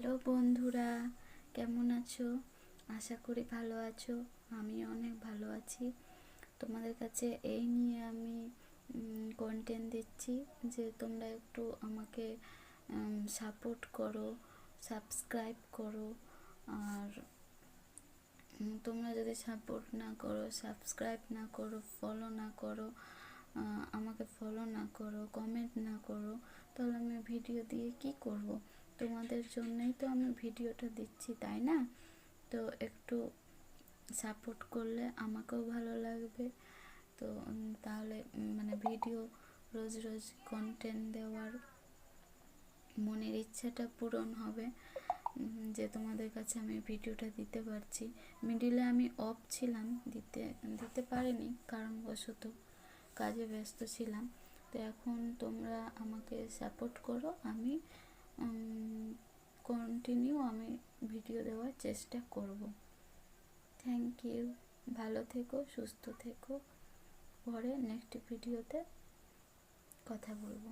Hello বন্ধুরা, কেমন আছো? আশা করি ভালো আছো। আমি অনেক ভালো আছি। তোমাদের কাছে এই নিয়ে আমি কন্টেন্ট দিচ্ছি যে তোমরা একটু আমাকে সাপোর্ট করো, সাবস্ক্রাইব করো। আর তোমরা যদি সাপোর্ট না করো, সাবস্ক্রাইব না করো, ফলো না করো, আমাকে ফলো না করো, কমেন্ট না করো, তাহলে আমি ভিডিও দিয়ে কি করব? তোমাদের জন্যই তো আমি ভিডিওটা দিচ্ছি, তাই না? তো একটু সাপোর্ট করলে আমাকেও ভালো লাগবে। তো তাহলে মানে ভিডিও রোজ রোজ কন্টেন্ট দেওয়ার মনের ইচ্ছাটা পূরণ হবে, যে তোমাদের কাছে আমি ভিডিওটা দিতে পারছি। মিডিলে আমি অফ ছিলাম, দিতে পারিনি কারণবশত, কাজে ব্যস্ত ছিলাম। তো এখন তোমরা আমাকে সাপোর্ট করো, আমি কন্টিনিউ আমি ভিডিও দেওয়ার চেষ্টা করব। Thank you. ভালো থেকো, সুস্থ থেকো। পরে নেক্সট ভিডিওতে কথা বলবো।